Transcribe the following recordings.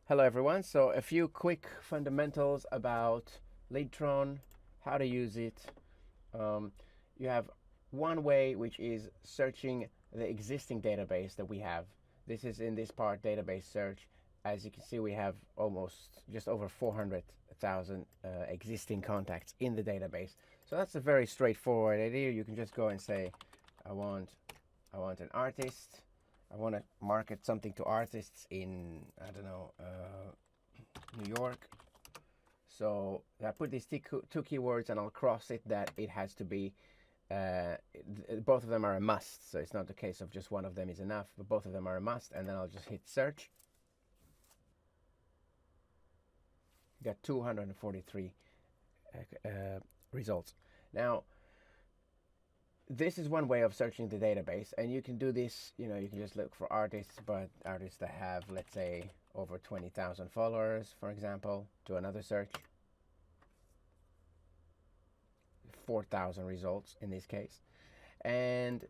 Hello everyone. So a few quick fundamentals about LeadTron, how to use it. Um, you have one way, which is searching the existing database that we have. This is in this part database search. As you can see, we have almost just over 400,000 existing contacts in the database. So that's a very straightforward idea. You can just go and say, I want, I want an artist. I want to market something to artists in, I don't know, New York. So I put these two keywords and I'll cross it that it has to be, both of them are a must. So it's not the case of just one of them is enough, but both of them are a must. And then I'll just hit search. Got 243 results. Now, this is one way of searching the database, and you can do this, you can just look for artists, but artists that have, let's say, over 20,000 followers, for example. Do another search. 4,000 results in this case. And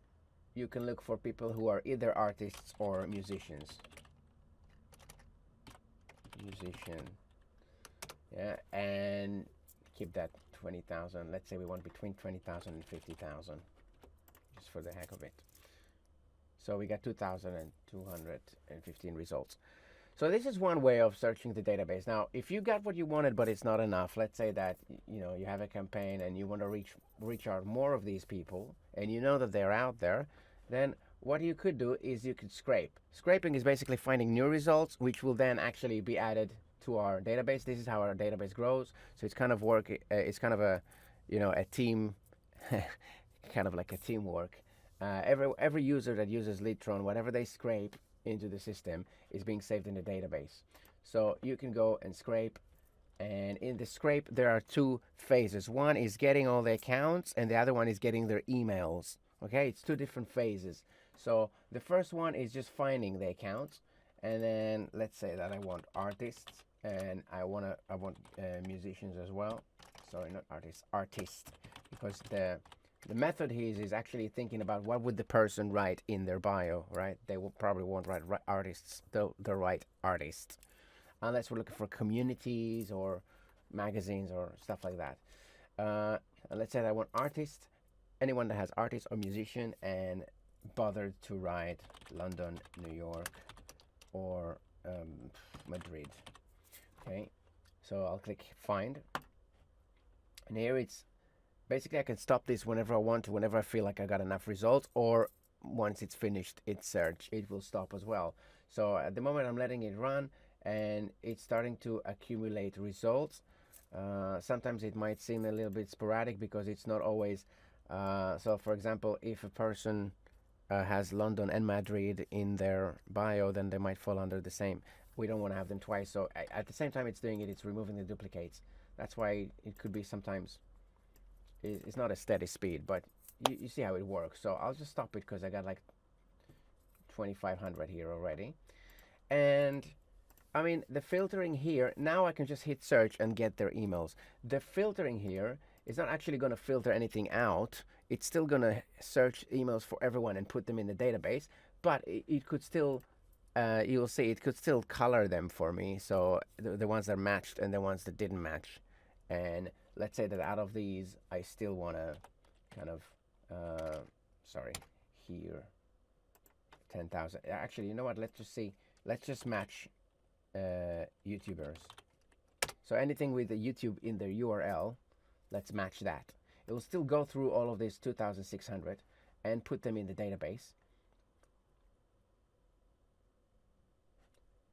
you can look for people who are either artists or musicians. Musician. Yeah, and keep that 20,000. Let's say we want between 20,000 and 50,000, just for the heck of it. So we got 2,215 results. So this is one way of searching the database. Now, if you got what you wanted, but it's not enough, let's say that you have a campaign and you want to reach out more of these people, and you know that they're out there, then what you could do is you could scrape. Scraping is basically finding new results, which will then actually be added to our database. This is how our database grows. So it's kind of it's kind of a team, kind of like a teamwork. Every user that uses LeadTron, whatever they scrape into the system is being saved in the database. So you can go and scrape, and in the scrape there are two phases. One is getting all the accounts and the other one is getting their emails. Okay, it's two different phases. So the first one is just finding the accounts, and then let's say that I want artists and I want musicians as well. Sorry, not artists, because the method here is actually thinking about what would the person write in their bio, right? They will probably won't write artists, the right artist, unless we're looking for communities or magazines or stuff like that. And let's say that I want artist, anyone that has artist or musician and bothered to write London, New York, or Madrid. Okay, so I'll click find, and here it's basically I can stop this whenever I want to, whenever I feel like I got enough results, or once it's finished its search, it will stop as well. So at the moment I'm letting it run and it's starting to accumulate results. Sometimes it might seem a little bit sporadic because it's not always, so for example, if a person has London and Madrid in their bio, then they might fall under the same. We don't want to have them twice, so at the same time it's doing it, it's removing the duplicates. That's why it could be sometimes it's not a steady speed, but you see how it works. So I'll just stop it because I got like 2,500 here already. And I mean, the filtering here, now I can just hit search and get their emails. The filtering here is not actually going to filter anything out. It's still going to search emails for everyone and put them in the database, but it could still, you'll see, it could still color them for me. So the ones that matched and the ones that didn't match. And let's say that out of these, I still want to kind of, sorry, here, 10,000. Actually, you know what? Let's just see. Let's just match YouTubers. So anything with the YouTube in their URL, let's match that. It will still go through all of these 2,600 and put them in the database.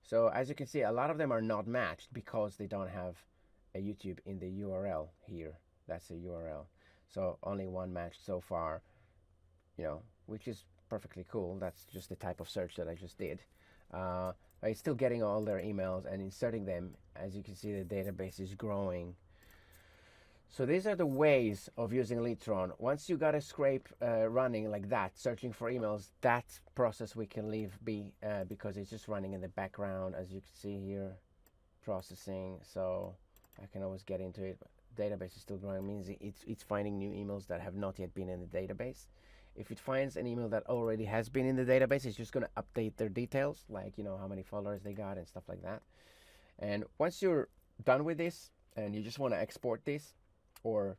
So as you can see, a lot of them are not matched because they don't have a YouTube in the URL here. That's the URL. So only one matched so far, which is perfectly cool. That's just the type of search that I just did. It's still getting all their emails and inserting them. As you can see, the database is growing. So these are the ways of using LeadTron. Once you got a scrape running like that, searching for emails, that process we can leave be because it's just running in the background, as you can see here, processing. So I can always get into it. Database is still growing. It means it's finding new emails that have not yet been in the database. If it finds an email that already has been in the database, it's just going to update their details, like how many followers they got and stuff like that. And once you're done with this and you just want to export this, or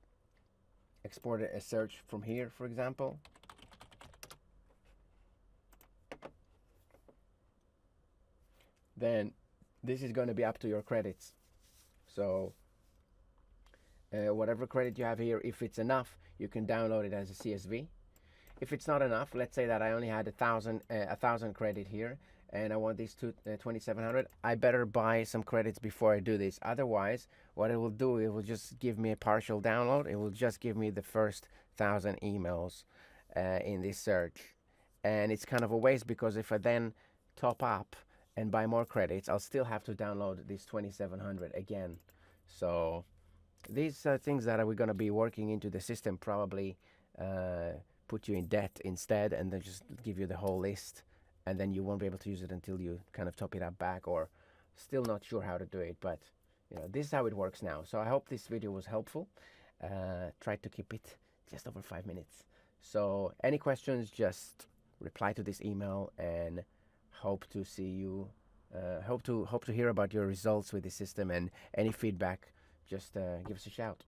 export a search from here, for example, then this is going to be up to your credits. So whatever credit you have here, if it's enough, you can download it as a CSV. If it's not enough, let's say that I only had a thousand credit here, and I want these 2,700. I better buy some credits before I do this. Otherwise, what it will do, it will just give me a partial download. It will just give me the first 1,000 emails in this search, and it's kind of a waste, because if I then top up and buy more credits, I'll still have to download these 2,700 again. So these are things that we're going to be working into the system, probably put you in debt instead, and then just give you the whole list, and then you won't be able to use it until you kind of top it up back, or still not sure how to do it. But this is how it works now. So I hope this video was helpful. Tried to keep it just over 5 minutes. So any questions, just reply to this email, and hope to see you. Hope to hear about your results with the system, and any feedback, just give us a shout.